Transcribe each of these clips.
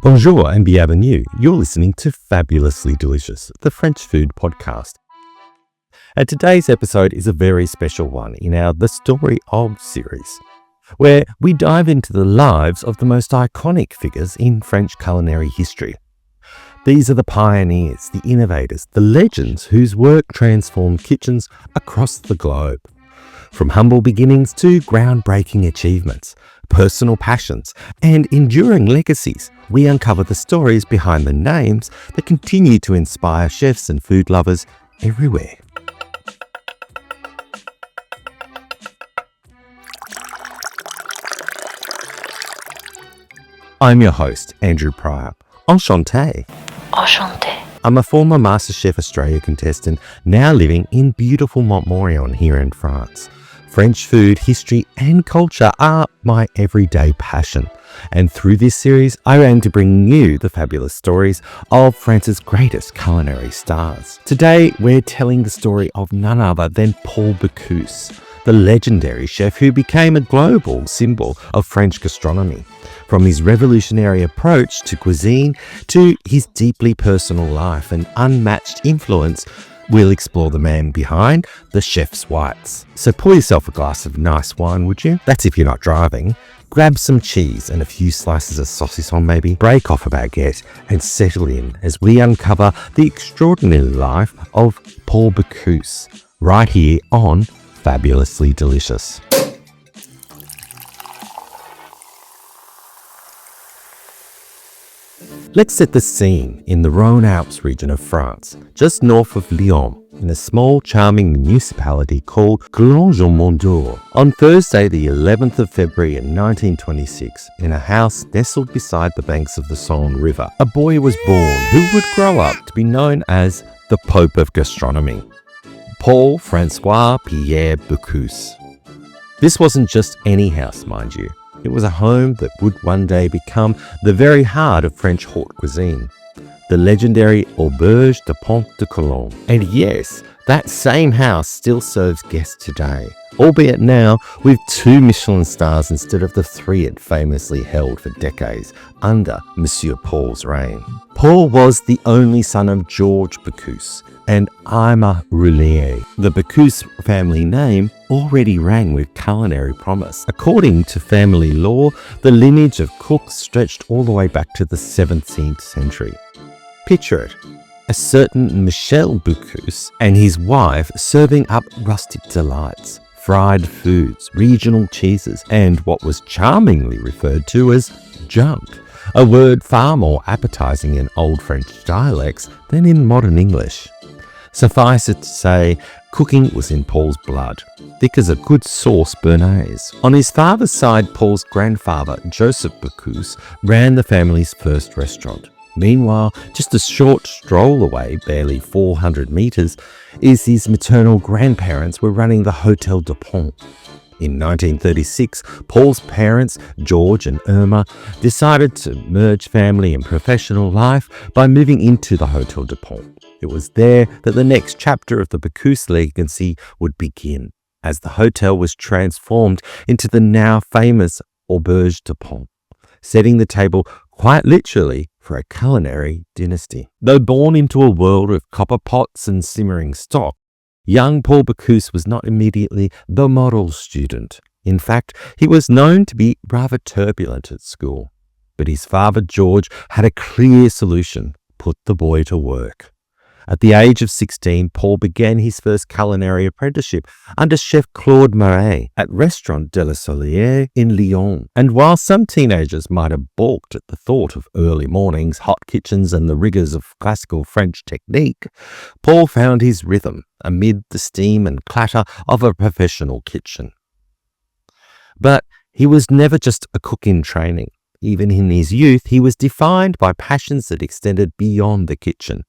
Bonjour and bienvenue. You're listening to Fabulously Delicious, the French food podcast. And today's episode is a very special one in our The Story of series, where we dive into the lives of the most iconic figures in French culinary history. These are the pioneers, the innovators, the legends whose work transformed kitchens across the globe. From humble beginnings to groundbreaking achievements, personal passions, and enduring legacies, we uncover the stories behind the names that continue to inspire chefs and food lovers everywhere. I'm your host, Andrew Pryor. Enchanté. Enchanté. I'm a former MasterChef Australia contestant, now living in beautiful Montmorillon here in France. French food, history and culture are my everyday passion. And through this series, I aim to bring you the fabulous stories of France's greatest culinary stars. Today, we're telling the story of none other than Paul Bocuse, the legendary chef who became a global symbol of French gastronomy. From his revolutionary approach to cuisine to his deeply personal life and unmatched influence, we'll explore the man behind the chef's whites. So pour yourself a glass of nice wine, would you? That's if you're not driving. Grab some cheese and a few slices of saucisson maybe. Break off a baguette and settle in as we uncover the extraordinary life of Paul Bocuse, right here on Fabulously Delicious. Let's set the scene in the Rhône-Alpes region of France, just north of Lyon, in a small, charming municipality called Cloche-en-Mondor. On Thursday, the 11th of February in 1926, in a house nestled beside the banks of the Saône River, a boy was born who would grow up to be known as the Pope of Gastronomy, Paul François Pierre Bocuse. This wasn't just any house, mind you. It was a home that would one day become the very heart of French haute cuisine, the legendary Auberge de Pont de Cologne. And yes, that same house still serves guests today, albeit now with 2 Michelin stars instead of the 3 it famously held for decades under Monsieur Paul's reign. Paul was the only son of Georges Bocuse and Irma Roulier. The Bocuse family name already rang with culinary promise. According to family law, the lineage of cooks stretched all the way back to the 17th century. Picture it, a certain Michel Bocuse and his wife serving up rustic delights, fried foods, regional cheeses, and what was charmingly referred to as junk, a word far more appetizing in Old French dialects than in modern English. Suffice it to say, cooking was in Paul's blood, thick as a good sauce béarnaise. On his father's side, Paul's grandfather, Joseph Bocuse, ran the family's first restaurant. Meanwhile, just a short stroll away, barely 400 metres, is his maternal grandparents were running the Hôtel de Pont. In 1936, Paul's parents, George and Irma, decided to merge family and professional life by moving into the Hôtel de Pont. It was there that the next chapter of the Bocuse legacy would begin, as the hotel was transformed into the now famous Auberge de Pont, setting the table quite literally for a culinary dynasty. Though born into a world of copper pots and simmering stock, young Paul Bocuse was not immediately the model student. In fact, he was known to be rather turbulent at school. But his father, George, had a clear solution: put the boy to work. At the age of 16, Paul began his first culinary apprenticeship under Chef Claude Marais at Restaurant de la Solière in Lyon. And while some teenagers might have balked at the thought of early mornings, hot kitchens and the rigours of classical French technique, Paul found his rhythm amid the steam and clatter of a professional kitchen. But he was never just a cook in training. Even in his youth, he was defined by passions that extended beyond the kitchen.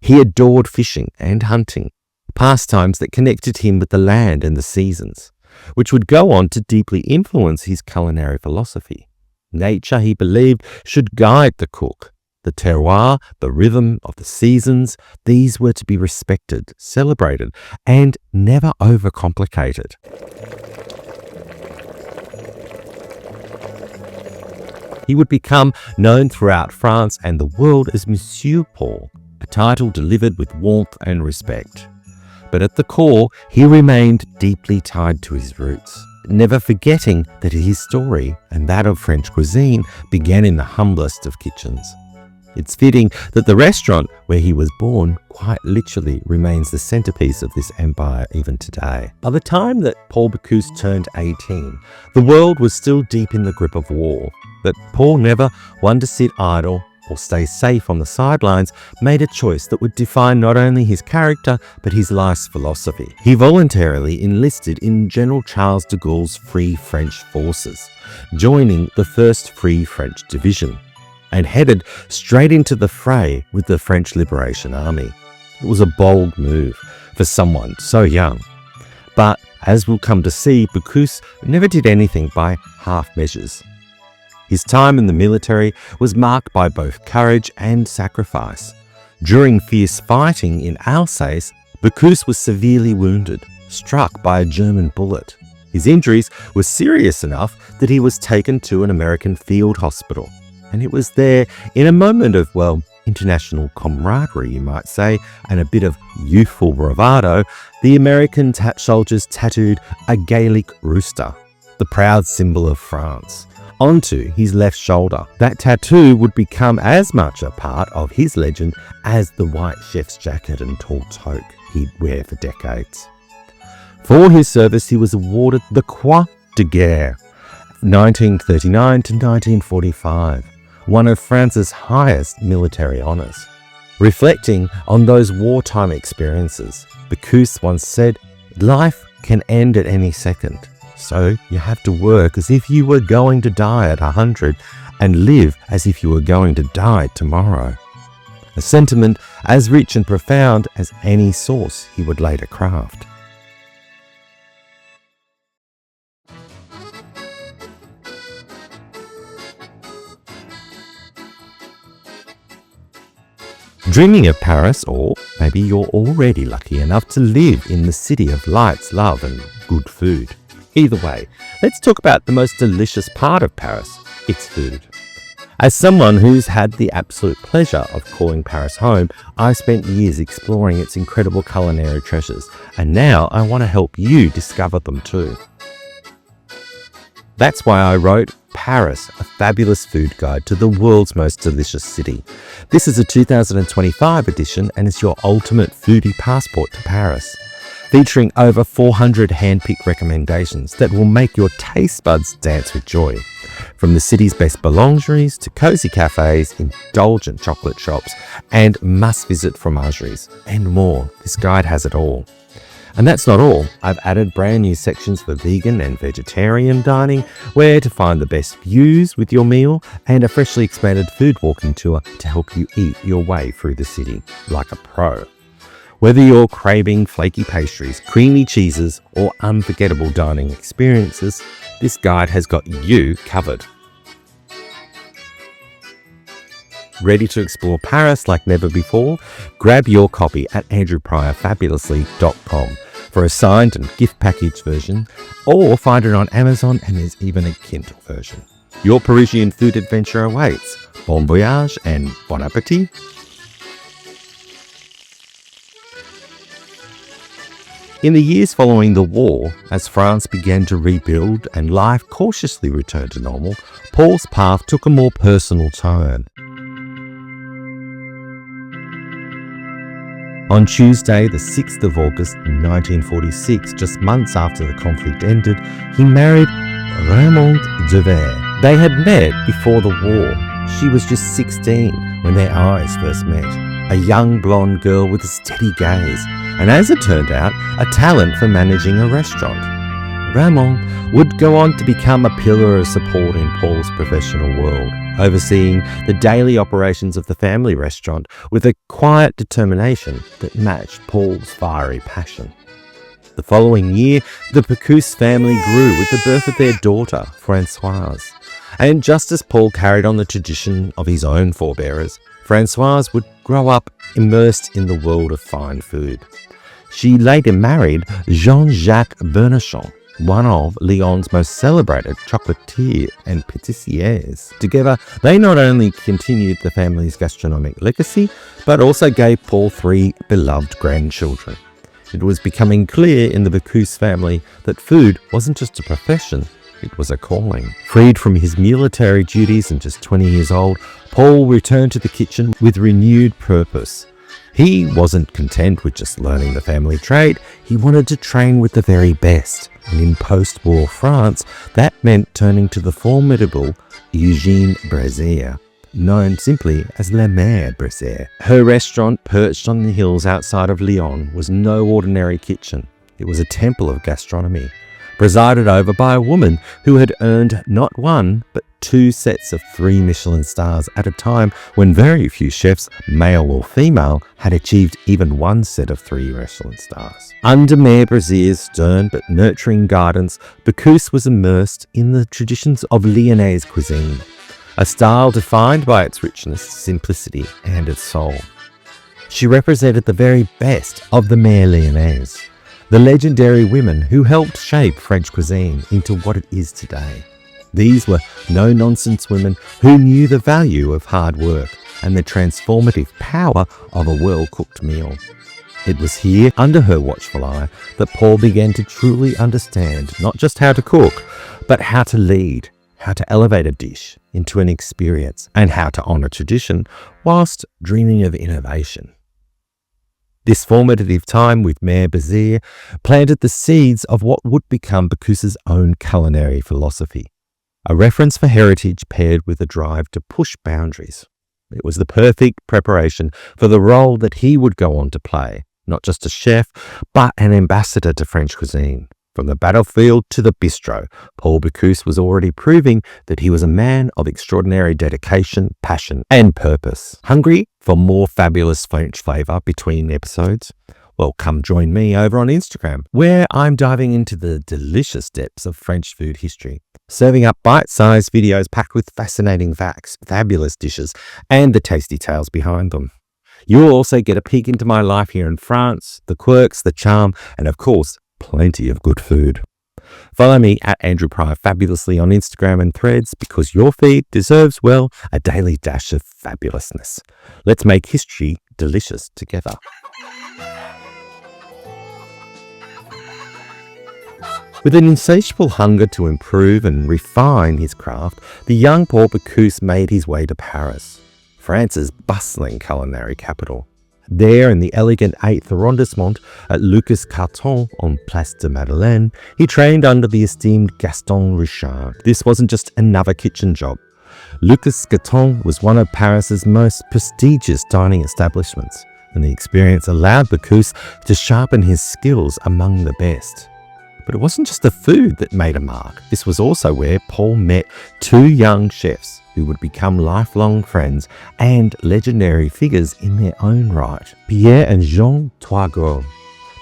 He adored fishing and hunting, pastimes that connected him with the land and the seasons, which would go on to deeply influence his culinary philosophy. Nature, he believed, should guide the cook. The terroir, the rhythm of the seasons, these were to be respected, celebrated, and never overcomplicated. He would become known throughout France and the world as Monsieur Paul, a title delivered with warmth and respect. But at the core, he remained deeply tied to his roots, never forgetting that his story and that of French cuisine began in the humblest of kitchens. It's fitting that the restaurant where he was born quite literally remains the centerpiece of this empire even today. By the time that Paul Bocuse turned 18, the world was still deep in the grip of war, but Paul, never one to sit idle or stay safe on the sidelines, made a choice that would define not only his character but his life's philosophy. He voluntarily enlisted in General Charles de Gaulle's Free French Forces, joining the 1st Free French Division, and headed straight into the fray with the French Liberation Army. It was a bold move for someone so young. But as we'll come to see, Bocuse never did anything by half measures. His time in the military was marked by both courage and sacrifice. During fierce fighting in Alsace, Bocuse was severely wounded, struck by a German bullet. His injuries were serious enough that he was taken to an American field hospital. And it was there, in a moment of, well, international camaraderie, you might say, and a bit of youthful bravado, the American soldiers tattooed a Gaelic rooster, the proud symbol of France, onto his left shoulder. That tattoo would become as much a part of his legend as the white chef's jacket and tall toque he'd wear for decades. For his service, he was awarded the Croix de Guerre, 1939 to 1945. One of France's highest military honours. Reflecting on those wartime experiences, Bocuse once said, "Life can end at any second, so you have to work as if you were going to die at 100 and live as if you were going to die tomorrow." A sentiment as rich and profound as any sauce he would later craft. Dreaming of Paris, or maybe you're already lucky enough to live in the city of lights, love and good food. Either way, let's talk about the most delicious part of Paris, its food. As someone who's had the absolute pleasure of calling Paris home, I've spent years exploring its incredible culinary treasures, and now I want to help you discover them too. That's why I wrote Paris, a fabulous food guide to the world's most delicious city. This is a 2025 edition and it's your ultimate foodie passport to Paris, featuring over 400 hand-picked recommendations that will make your taste buds dance with joy. From the city's best boulangeries to cozy cafes, indulgent chocolate shops, and must-visit fromageries, and more, this guide has it all. And that's not all. I've added brand new sections for vegan and vegetarian dining, where to find the best views with your meal, and a freshly expanded food walking tour to help you eat your way through the city like a pro. Whether you're craving flaky pastries, creamy cheeses, or unforgettable dining experiences, this guide has got you covered. Ready to explore Paris like never before? Grab your copy at andrewpryorfabulously.com for a signed and gift package version, or find it on Amazon, and there's even a Kindle version. Your Parisian food adventure awaits. Bon voyage and bon appétit! In the years following the war, as France began to rebuild and life cautiously returned to normal, Paul's path took a more personal turn. On Tuesday, the 6th of August 1946, just months after the conflict ended, he married Raymond Devers. They had met before the war. She was just 16 when their eyes first met. A young blonde girl with a steady gaze, and as it turned out, a talent for managing a restaurant. Raymond would go on to become a pillar of support in Paul's professional world, overseeing the daily operations of the family restaurant with a quiet determination that matched Paul's fiery passion. The following year, the Bocuse family grew with the birth of their daughter, Françoise. And just as Paul carried on the tradition of his own forebearers, Françoise would grow up immersed in the world of fine food. She later married Jean-Jacques Bernachon, one of Lyon's most celebrated chocolatiers and patissiers. Together, they not only continued the family's gastronomic legacy, but also gave Paul 3 beloved grandchildren. It was becoming clear in the Bocuse family that food wasn't just a profession, it was a calling. Freed from his military duties and just 20 years old, Paul returned to the kitchen with renewed purpose. He wasn't content with just learning the family trade, he wanted to train with the very best. And in post-war France, that meant turning to the formidable Eugène Brazier, known simply as La Mère Brazier. Her restaurant, perched on the hills outside of Lyon, was no ordinary kitchen. It was a temple of gastronomy, presided over by a woman who had earned not one, but 2 sets of 3 Michelin stars at a time when very few chefs, male or female, had achieved even 1 set of 3 Michelin stars. Under Mère Brazier's stern but nurturing guidance, Bocuse was immersed in the traditions of Lyonnaise cuisine, a style defined by its richness, simplicity, and its soul. She represented the very best of the Mère Lyonnaise, the legendary women who helped shape French cuisine into what it is today. These were no-nonsense women who knew the value of hard work and the transformative power of a well-cooked meal. It was here, under her watchful eye, that Paul began to truly understand not just how to cook, but how to lead, how to elevate a dish into an experience, and how to honour tradition whilst dreaming of innovation. This formative time with Mère Brazier planted the seeds of what would become Bocuse's own culinary philosophy, a reference for heritage paired with a drive to push boundaries. It was the perfect preparation for the role that he would go on to play, not just a chef, but an ambassador to French cuisine. From the battlefield to the bistro, Paul Bocuse was already proving that he was a man of extraordinary dedication, passion, and purpose. Hungry for more fabulous French flavour between episodes? Well, come join me over on Instagram, where I'm diving into the delicious depths of French food history, serving up bite-sized videos packed with fascinating facts, fabulous dishes, and the tasty tales behind them. You'll also get a peek into my life here in France, the quirks, the charm, and of course, plenty of good food. Follow me at Andrew Pryor Fabulously on Instagram and Threads, because your feed deserves, well, a daily dash of fabulousness. Let's make history delicious together. With an insatiable hunger to improve and refine his craft, the young Paul Bocuse made his way to Paris, France's bustling culinary capital. There, in the elegant 8th arrondissement at Lucas Carton on Place de Madeleine, he trained under the esteemed Gaston Richard. This wasn't just another kitchen job. Lucas Carton was one of Paris's most prestigious dining establishments, and the experience allowed Bocuse to sharpen his skills among the best. But it wasn't just the food that made a mark. This was also where Paul met 2 young chefs who would become lifelong friends and legendary figures in their own right, Pierre and Jean Toigreau.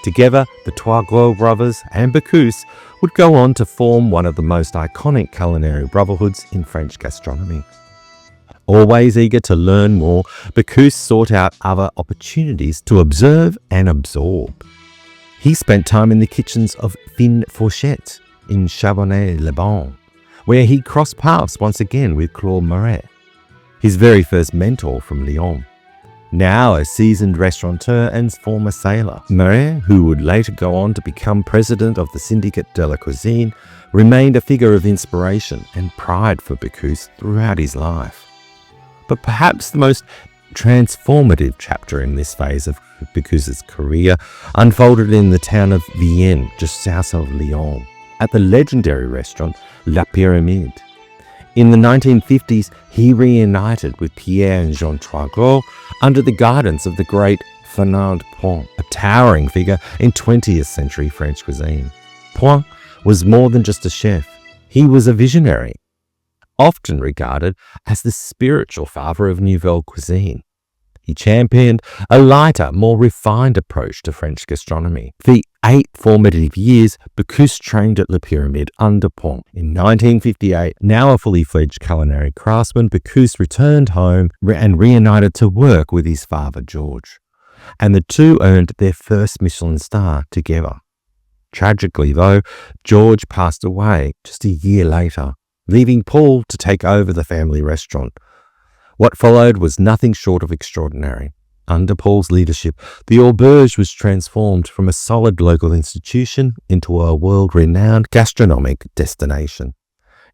Together, the Toigreau brothers and Bocuse would go on to form one of the most iconic culinary brotherhoods in French gastronomy. Always eager to learn more, Bocuse sought out other opportunities to observe and absorb. He spent time in the kitchens of Fine Fourchette in Charbonnet-les-Bains, where he crossed paths once again with Claude Marais, his very first mentor from Lyon. Now a seasoned restaurateur and former sailor, Marais, who would later go on to become president of the Syndicate de la Cuisine, remained a figure of inspiration and pride for Bocuse throughout his life. But perhaps the most transformative chapter in this phase of Bocuse's career unfolded in the town of Vienne, just south of Lyon, at the legendary restaurant La Pyramide. In the 1950s, he reunited with Pierre and Jean Toigreau under the guidance of the great Fernand Point, a towering figure in 20th century French cuisine. Point was more than just a chef. He was a visionary, often regarded as the spiritual father of Nouvelle cuisine. He championed a lighter, more refined approach to French gastronomy. For 8 formative years, Bocuse trained at La Pyramide under Point. In 1958, now a fully fledged culinary craftsman, Bocuse returned home and reunited to work with his father, George. And the two earned their first Michelin star together. Tragically, though, George passed away just a year later, leaving Paul to take over the family restaurant. What followed was nothing short of extraordinary. Under Paul's leadership, the Auberge was transformed from a solid local institution into a world-renowned gastronomic destination.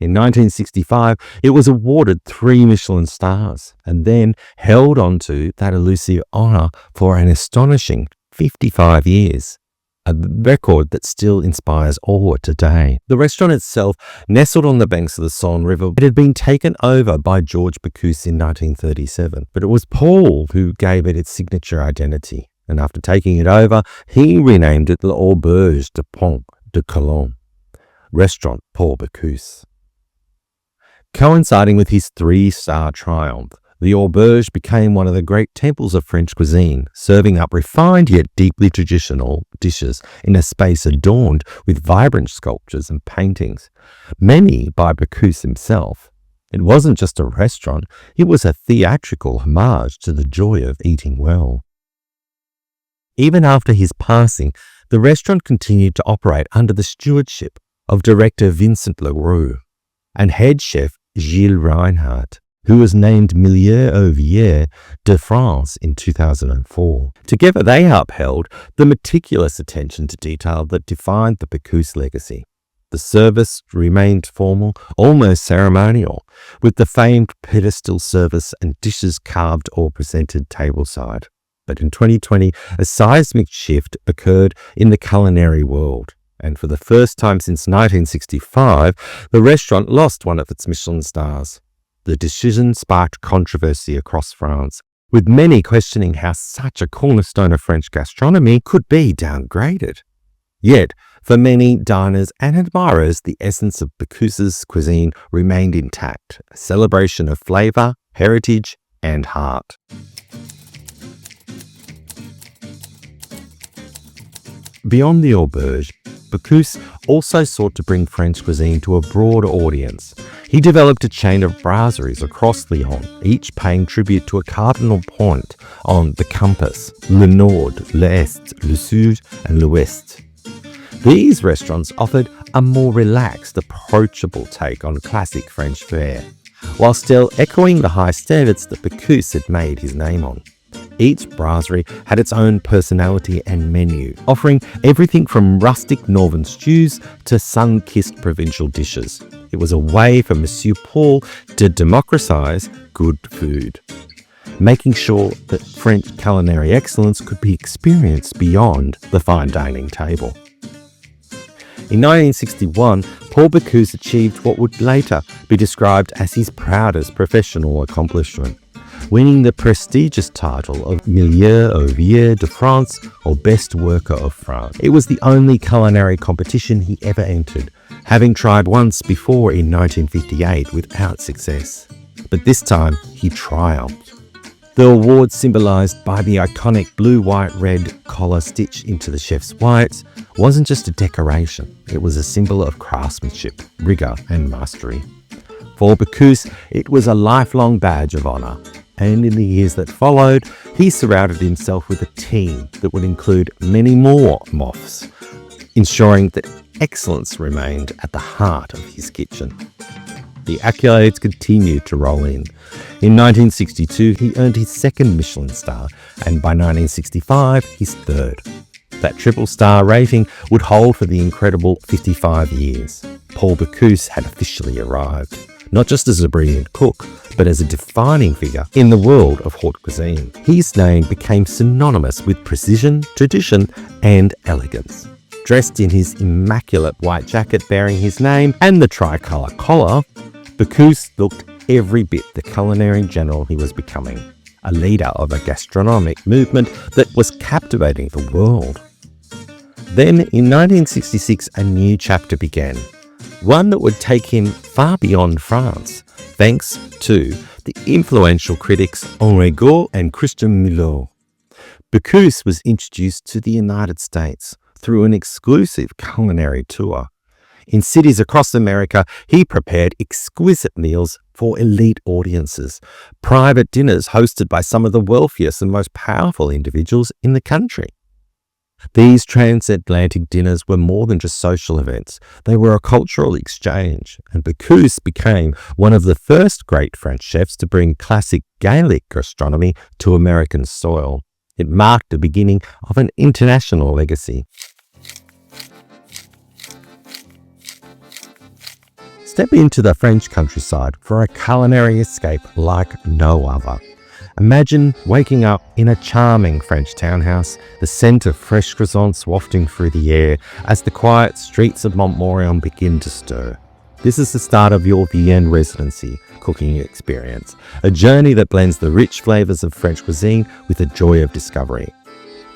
In 1965, it was awarded 3 Michelin stars and then held on to that elusive honour for an astonishing 55 years, a record that still inspires awe today. The restaurant itself, nestled on the banks of the Saône River, it had been taken over by George Bocuse in 1937, but it was Paul who gave it its signature identity, and after taking it over, he renamed it l'Auberge de Pont de Cologne, Restaurant Paul Bocuse. Coinciding with his 3-star triumph, the Auberge became one of the great temples of French cuisine, serving up refined yet deeply traditional dishes in a space adorned with vibrant sculptures and paintings, many by Bocuse himself. It wasn't just a restaurant, it was a theatrical homage to the joy of eating well. Even after his passing, the restaurant continued to operate under the stewardship of director Vincent Leroux and head chef Gilles Reinhardt, who was named Meilleur Ouvrier de France in 2004. Together they upheld the meticulous attention to detail that defined the Bocuse legacy. The service remained formal, almost ceremonial, with the famed pedestal service and dishes carved or presented tableside. But in 2020, a seismic shift occurred in the culinary world, and for the first time since 1965, the restaurant lost one of its Michelin stars. The decision sparked controversy across France, with many questioning how such a cornerstone of French gastronomy could be downgraded. Yet, for many diners and admirers, the essence of Bocuse's cuisine remained intact, a celebration of flavour, heritage, and heart. Beyond the Auberge, Bocuse also sought to bring French cuisine to a broader audience. He developed a chain of brasseries across Lyon, each paying tribute to a cardinal point on the compass: le nord, l'est, le sud, and l'ouest. These restaurants offered a more relaxed, approachable take on classic French fare, while still echoing the high standards that Bocuse had made his name on. Each brasserie had its own personality and menu, offering everything from rustic northern stews to sun-kissed provincial dishes. It was a way for Monsieur Paul to democratize good food, making sure that French culinary excellence could be experienced beyond the fine dining table. In 1961, Paul Bocuse achieved what would later be described as his proudest professional accomplishment, winning the prestigious title of Meilleur Ouvrier de France, or Best Worker of France. It was the only culinary competition he ever entered, having tried once before in 1958 without success. But this time, he triumphed. The award, symbolised by the iconic blue-white-red collar stitched into the chef's whites, wasn't just a decoration. It was a symbol of craftsmanship, rigour and mastery. For Bocuse, it was a lifelong badge of honour. And in the years that followed, he surrounded himself with a team that would include many more moths, ensuring that excellence remained at the heart of his kitchen. The accolades continued to roll in. In 1962, he earned his second Michelin star, and by 1965, his third. That triple star rating would hold for the incredible 55 years. Paul Bocuse had officially arrived, not just as a brilliant cook, but as a defining figure in the world of haute cuisine. His name became synonymous with precision, tradition, and elegance. Dressed in his immaculate white jacket bearing his name and the tricolour collar, Bocuse looked every bit the culinary general he was becoming, a leader of a gastronomic movement that was captivating the world. Then, in 1966, a new chapter began, one that would take him far beyond France, thanks to the influential critics Henri Gault and Christian Millau. Bocuse was introduced to the United States through an exclusive culinary tour. In cities across America, he prepared exquisite meals for elite audiences, private dinners hosted by some of the wealthiest and most powerful individuals in the country. These transatlantic dinners were more than just social events. They were a cultural exchange, and Bocuse became one of the first great French chefs to bring classic Gaelic gastronomy to American soil. It marked the beginning of an international legacy. Step into the French countryside for a culinary escape like no other. Imagine waking up in a charming French townhouse, the scent of fresh croissants wafting through the air as the quiet streets of Montmorillon begin to stir. This is the start of your Vienne residency cooking experience, a journey that blends the rich flavors of French cuisine with the joy of discovery.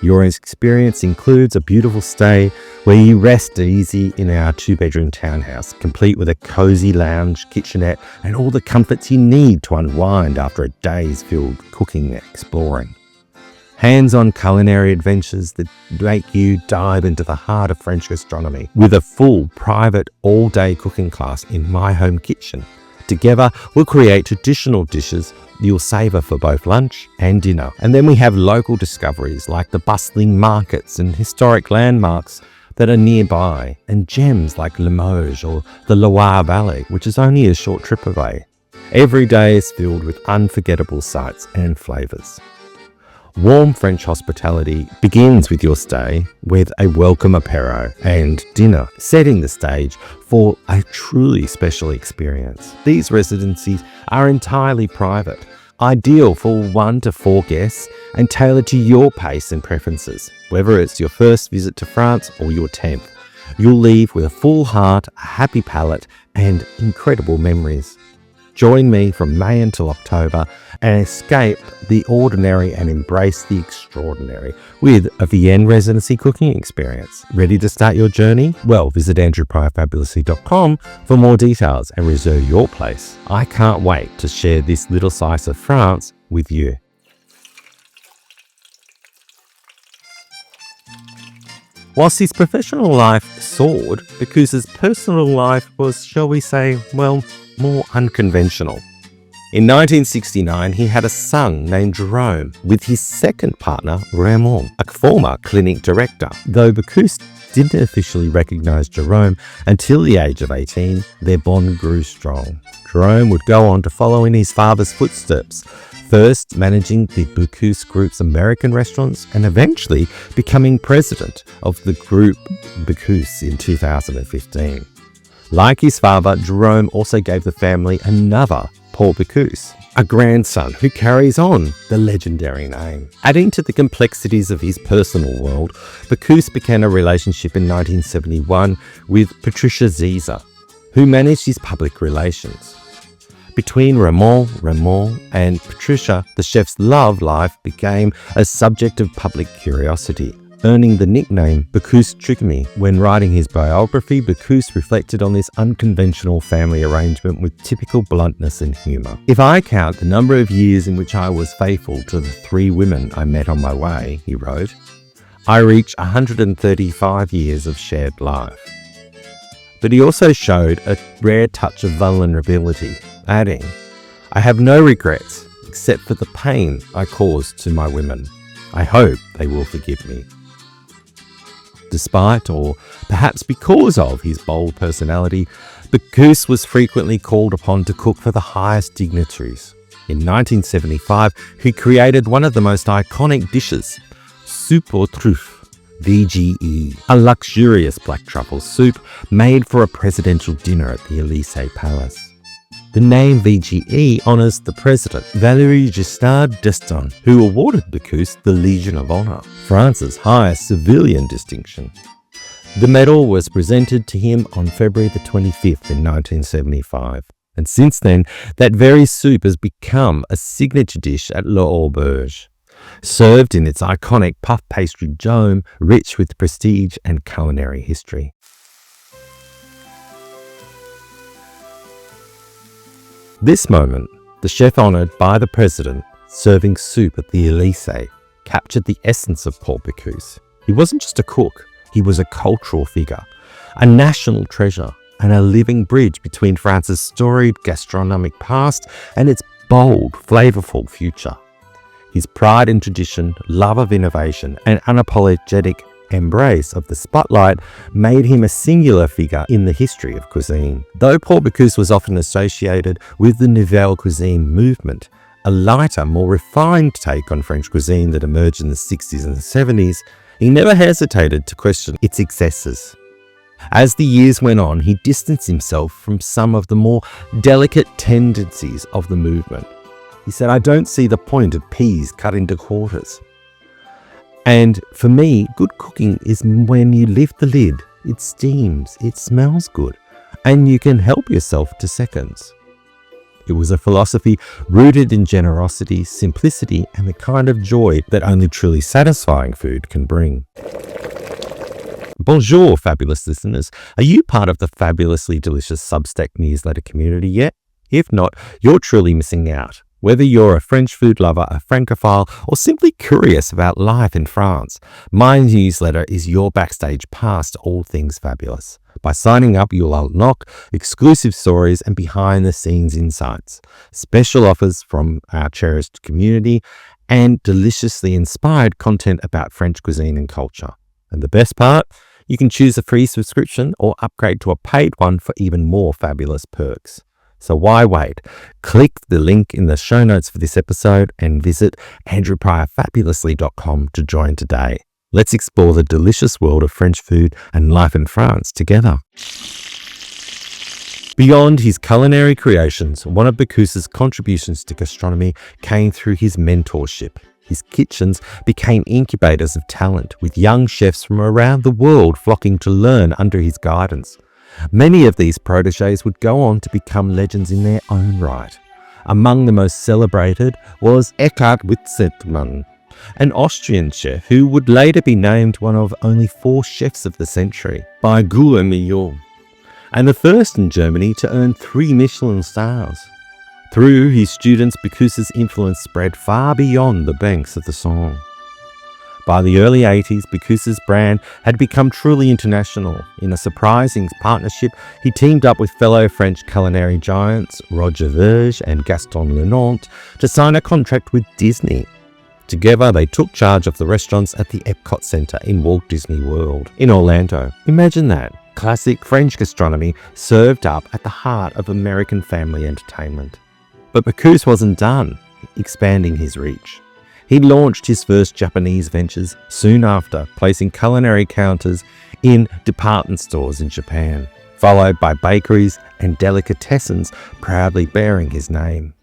Your experience includes a beautiful stay where you rest easy in our 2-bedroom townhouse, complete with a cozy lounge, kitchenette, and all the comforts you need to unwind after a day's filled cooking and exploring. Hands-on culinary adventures that make you dive into the heart of French gastronomy with a full private all-day cooking class in my home kitchen. Together, we'll create traditional dishes you'll savor for both lunch and dinner. And then we have local discoveries like the bustling markets and historic landmarks that are nearby, and gems like Limoges or the Loire Valley, which is only a short trip away. Every day is filled with unforgettable sights and flavors. Warm French hospitality begins with your stay with a welcome apéro and dinner, setting the stage for a truly special experience. These residencies are entirely private, ideal for 1 to 4 guests and tailored to your pace and preferences. Whether it's your first visit to France or your 10th, you'll leave with a full heart, a happy palate, and incredible memories. Join me from May until October and escape the ordinary and embrace the extraordinary with a Vienne residency cooking experience. Ready to start your journey? Well, visit andrewpryorfabulously.com for more details and reserve your place. I can't wait to share this little slice of France with you. Whilst his professional life soared, Bocuse's personal life was, shall we say, well, more unconventional. In 1969, he had a son named Jerome with his second partner, Raymond, a former clinic director. Though Bocuse didn't officially recognize Jerome until the age of 18, their bond grew strong. Jerome would go on to follow in his father's footsteps, first managing the Bocuse Group's American restaurants and eventually becoming president of the group Bocuse in 2015. Like his father, Jerome also gave the family another Paul Bocuse, a grandson who carries on the legendary name. Adding to the complexities of his personal world, Bocuse began a relationship in 1971 with Patricia Ziza, who managed his public relations. Between Raymond and Patricia, the chef's love life became a subject of public curiosity, earning the nickname Bocuse Trigamy. When writing his biography, Bocuse reflected on this unconventional family arrangement with typical bluntness and humour. If I count the number of years in which I was faithful to the 3 women I met on my way, he wrote, I reach 135 years of shared life. But he also showed a rare touch of vulnerability, adding, I have no regrets except for the pain I caused to my women. I hope they will forgive me. Despite, or perhaps because of, his bold personality, Bocuse was frequently called upon to cook for the highest dignitaries. In 1975, he created one of the most iconic dishes, Soupe aux truffes, VGE, a luxurious black truffle soup made for a presidential dinner at the Élysée Palace. The name VGE honours the president, Valéry Giscard d'Estaing, who awarded Bocuse the Legion of Honour, France's highest civilian distinction. The medal was presented to him on February the 25th in 1975. And since then, that very soup has become a signature dish at L'Auberge, served in its iconic puff pastry dome, rich with prestige and culinary history. This moment, the chef honoured by the president serving soup at the Élysée, captured the essence of Paul Bocuse. He wasn't just a cook, he was a cultural figure, a national treasure, and a living bridge between France's storied gastronomic past and its bold, flavourful future. His pride in tradition, love of innovation, and unapologetic embrace of the spotlight made him a singular figure in the history of cuisine. Though Paul Bocuse was often associated with the Nouvelle cuisine movement, a lighter, more refined take on French cuisine that emerged in the 60s and the 70s, he never hesitated to question its excesses. As the years went on, he distanced himself from some of the more delicate tendencies of the movement. He said, "I don't see the point of peas cut into quarters." And for me, good cooking is when you lift the lid, it steams, it smells good, and you can help yourself to seconds. It was a philosophy rooted in generosity, simplicity, and the kind of joy that only truly satisfying food can bring. Bonjour, fabulous listeners. Are you part of the fabulously delicious Substack newsletter community yet? If not, you're truly missing out. Whether you're a French food lover, a Francophile, or simply curious about life in France, my newsletter is your backstage pass to all things fabulous. By signing up, you'll unlock exclusive stories and behind-the-scenes insights, special offers from our cherished community, and deliciously inspired content about French cuisine and culture. And the best part? You can choose a free subscription or upgrade to a paid one for even more fabulous perks. So why wait? Click the link in the show notes for this episode and visit andrewpryorfabulously.com to join today. Let's explore the delicious world of French food and life in France together. Beyond his culinary creations, one of Bocuse's contributions to gastronomy came through his mentorship. His kitchens became incubators of talent, with young chefs from around the world flocking to learn under his guidance. Many of these protégés would go on to become legends in their own right. Among the most celebrated was Eckhard Witzigmann, an Austrian chef who would later be named one of only 4 chefs of the century by Culinary, and the first in Germany to earn 3 Michelin stars. Through his students, Bocuse's influence spread far beyond the banks of the Somme. By the early 80s, Bocuse's brand had become truly international. In a surprising partnership, he teamed up with fellow French culinary giants Roger Verge and Gaston Lenant to sign a contract with Disney. Together, they took charge of the restaurants at the Epcot Center in Walt Disney World in Orlando. Imagine that. Classic French gastronomy served up at the heart of American family entertainment. But Bocuse wasn't done expanding his reach. He launched his first Japanese ventures soon after, placing culinary counters in department stores in Japan, followed by bakeries and delicatessens proudly bearing his name.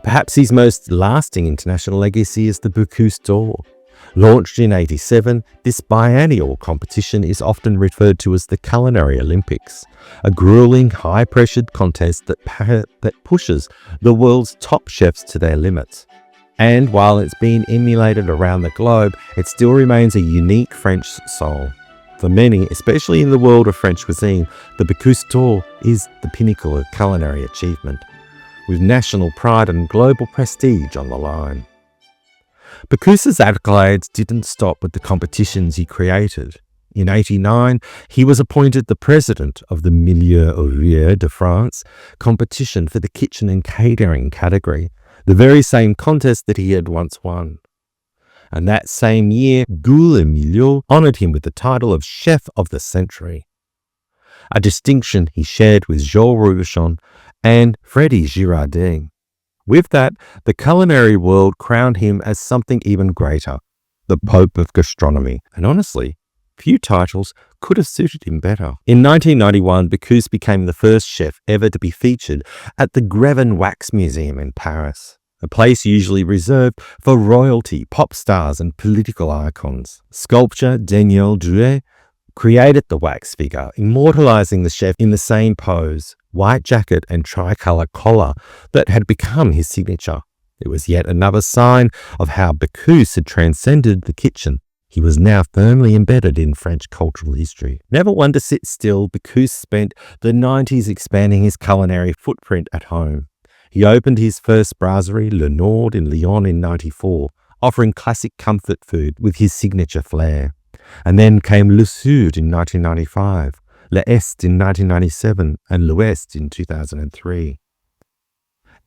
Perhaps his most lasting international legacy is the Bocuse d'Or. Launched in 1987, this biennial competition is often referred to as the Culinary Olympics, a grueling, high-pressured contest that pushes the world's top chefs to their limits. And while it's been emulated around the globe, it still remains a unique French soul. For many, especially in the world of French cuisine, the Bocuse d'Or is the pinnacle of culinary achievement, with national pride and global prestige on the line. Bocuse's accolades didn't stop with the competitions he created. In 1989, he was appointed the president of the Meilleur Ouvrier de France competition for the kitchen and catering category, the very same contest that he had once won. And that same year, Culinary honored him with the title of Chef of the Century, a distinction he shared with Jean Robuchon and Freddy Girardet. With that, the culinary world crowned him as something even greater, the Pope of Gastronomy. And honestly, few titles could have suited him better. In 1991, Bocuse became the first chef ever to be featured at the Greven Wax Museum in Paris, a place usually reserved for royalty, pop stars, and political icons. Sculptor Daniel Drouet created the wax figure, immortalizing the chef in the same pose, white jacket and tricolour collar that had become his signature. It was yet another sign of how Bocuse had transcended the kitchen. He was now firmly embedded in French cultural history. Never one to sit still, Bocuse spent the 90s expanding his culinary footprint at home. He opened his first brasserie, Le Nord, in Lyon in 1994, offering classic comfort food with his signature flair. And then came Le Sud in 1995, L'Est in 1997, and L'Ouest in 2003.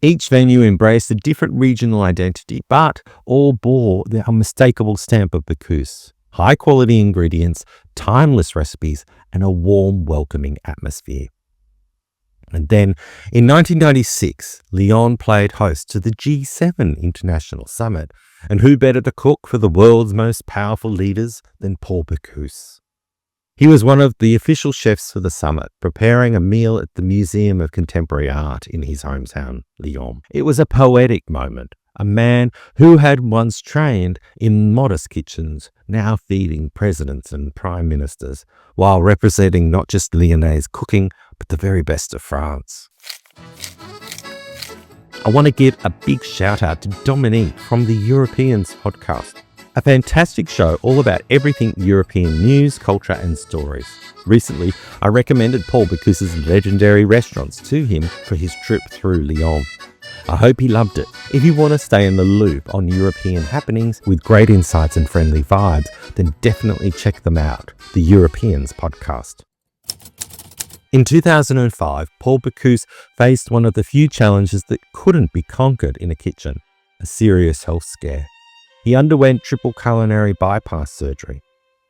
Each venue embraced a different regional identity, but all bore the unmistakable stamp of Bocuse. high-quality ingredients, timeless recipes, and a warm, welcoming atmosphere. And then, in 1996, Lyon played host to the G7 International Summit, and who better to cook for the world's most powerful leaders than Paul Bocuse? He was one of the official chefs for the summit, preparing a meal at the Museum of Contemporary Art in his hometown, Lyon. It was a poetic moment. A man who had once trained in modest kitchens, now feeding presidents and prime ministers, while representing not just Lyonnese cooking, but the very best of France. I want to give a big shout out to Dominique from the Europeans podcast, a fantastic show all about everything European news, culture and stories. Recently, I recommended Paul Bocuse's legendary restaurants to him for his trip through Lyon. I hope he loved it. If you want to stay in the loop on European happenings with great insights and friendly vibes, then definitely check them out, the Europeans podcast. In 2005, Paul Bocuse faced one of the few challenges that couldn't be conquered in a kitchen, a serious health scare. He underwent triple culinary bypass surgery,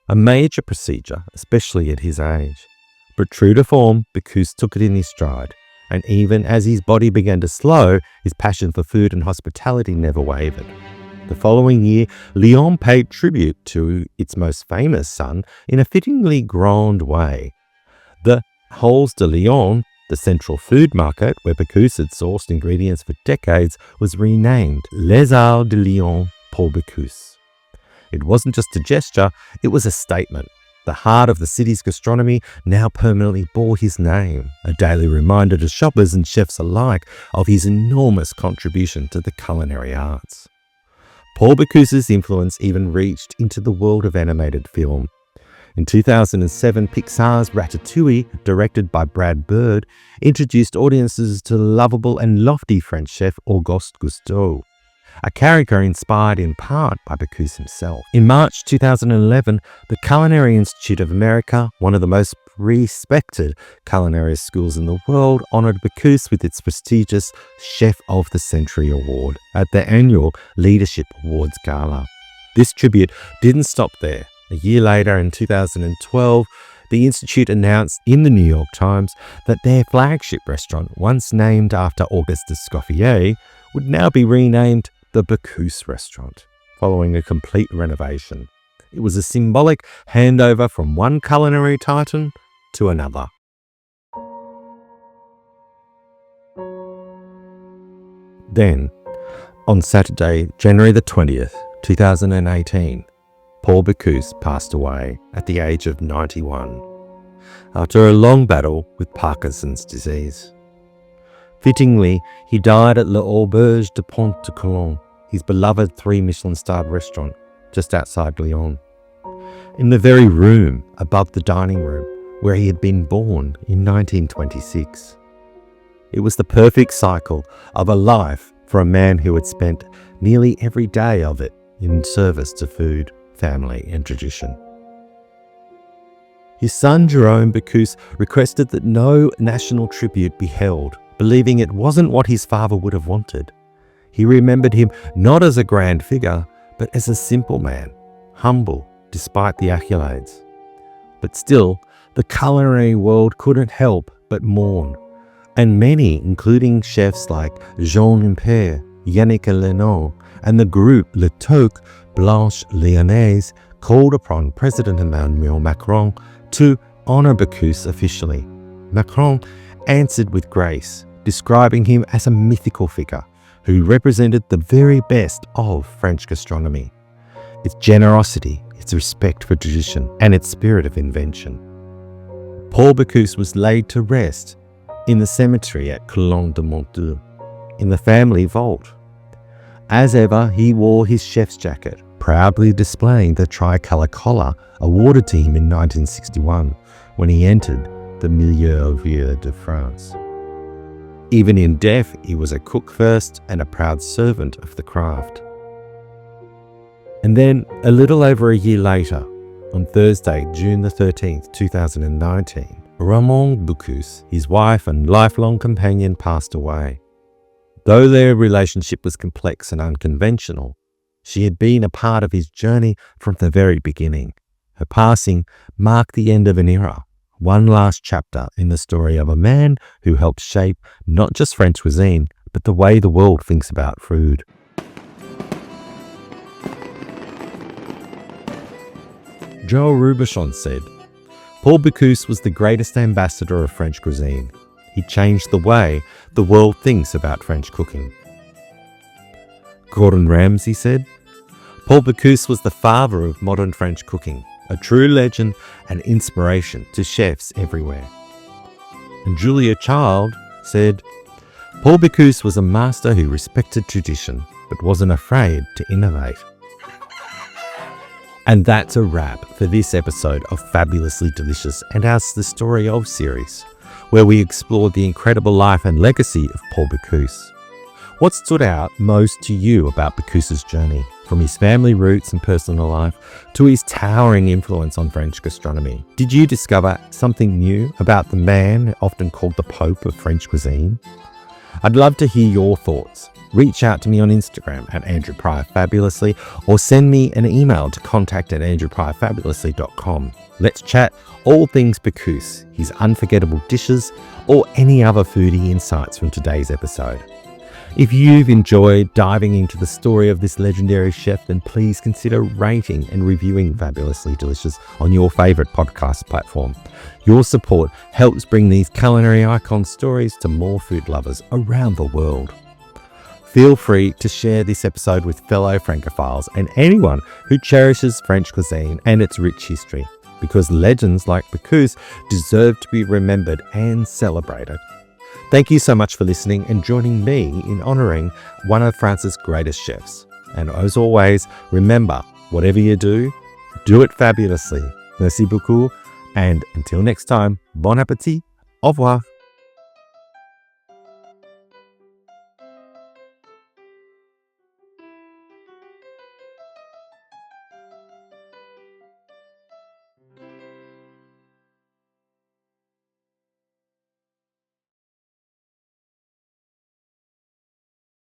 a major procedure, especially at his age. But true to form, Bocuse took it in his stride, and even as his body began to slow, his passion for food and hospitality never wavered. The following year, Lyon paid tribute to its most famous son in a fittingly grand way. The Halles de Lyon, the central food market where Bocuse had sourced ingredients for decades, was renamed Les Halles de Lyon Paul Bocuse. It wasn't just a gesture, it was a statement. The heart of the city's gastronomy now permanently bore his name, a daily reminder to shoppers and chefs alike of his enormous contribution to the culinary arts. Paul Bocuse's influence even reached into the world of animated film. In 2007, Pixar's Ratatouille, directed by Brad Bird, introduced audiences to the lovable and lofty French chef Auguste Gusteau, a character inspired in part by Bocuse himself. In March 2011, the Culinary Institute of America, one of the most respected culinary schools in the world, honored Bocuse with its prestigious Chef of the Century Award at their annual Leadership Awards Gala. This tribute didn't stop there. A year later, in 2012, the Institute announced in the New York Times that their flagship restaurant, once named after Auguste Escoffier, would now be renamed the Bocuse Restaurant, following a complete renovation. It was a symbolic handover from one culinary titan to another. Then, on Saturday, January the 20th, 2018, Paul Bocuse passed away at the age of 91 after a long battle with Parkinson's disease. Fittingly, he died at l'Auberge de Pont de Cologne, his beloved three-Michelin-starred restaurant just outside Lyon, in the very room above the dining room where he had been born in 1926. It was the perfect cycle of a life for a man who had spent nearly every day of it in service to food, family and tradition. His son Jerome Bocuse requested that no national tribute be held, believing it wasn't what his father would have wanted. He remembered him not as a grand figure, but as a simple man, humble despite the accolades. But still, the culinary world couldn't help but mourn, and many, including chefs like Jean Impert, Yannick Leno, and the group Le Toque Blanche Lyonnaise, called upon President Emmanuel Macron to honour Bocuse officially. Macron answered with grace, describing him as a mythical figure who represented the very best of French gastronomy, its generosity, its respect for tradition, and its spirit of invention. Paul Bocuse was laid to rest in the cemetery at Cologne-de-Monteux, in the family vault. As ever, he wore his chef's jacket, proudly displaying the tricolour collar awarded to him in 1961 when he entered the Meilleur Ouvrier de France. Even in death, he was a cook first and a proud servant of the craft. And then, a little over a year later, on Thursday, June the 13th, 2019, Ramon Bocuse, his wife and lifelong companion, passed away. Though their relationship was complex and unconventional, She had been a part of his journey from the very beginning. Her passing marked the end of an era, one last chapter in the story of a man who helped shape not just French cuisine, but the way the world thinks about food. Joel Robuchon said, Paul Bocuse was the greatest ambassador of French cuisine. He changed the way the world thinks about French cooking. Gordon Ramsay said, Paul Bocuse was the father of modern French cooking, a true legend and inspiration to chefs everywhere. And Julia Child said, Paul Bocuse was a master who respected tradition, but wasn't afraid to innovate. And that's a wrap for this episode of Fabulously Delicious and our The Story Of series, where we explored the incredible life and legacy of Paul Bocuse. What stood out most to you about Bocuse's journey, from his family roots and personal life to his towering influence on French gastronomy? Did you discover something new about the man often called the Pope of French cuisine? I'd love to hear your thoughts. Reach out to me on Instagram at Andrew Pryor Fabulously or send me an email to contact@andrewpryorfabulously.com. Let's chat all things Bocuse, his unforgettable dishes, or any other foodie insights from today's episode. If you've enjoyed diving into the story of this legendary chef, then please consider rating and reviewing Fabulously Delicious on your favorite podcast platform. Your support helps bring these culinary icon stories to more food lovers around the world. Feel free to share this episode with fellow Francophiles and anyone who cherishes French cuisine and its rich history, because legends like Bocuse deserve to be remembered and celebrated. Thank you so much for listening and joining me in honouring one of France's greatest chefs. And as always, remember, whatever you do it fabulously. Merci beaucoup, and until next time, bon appétit, au revoir.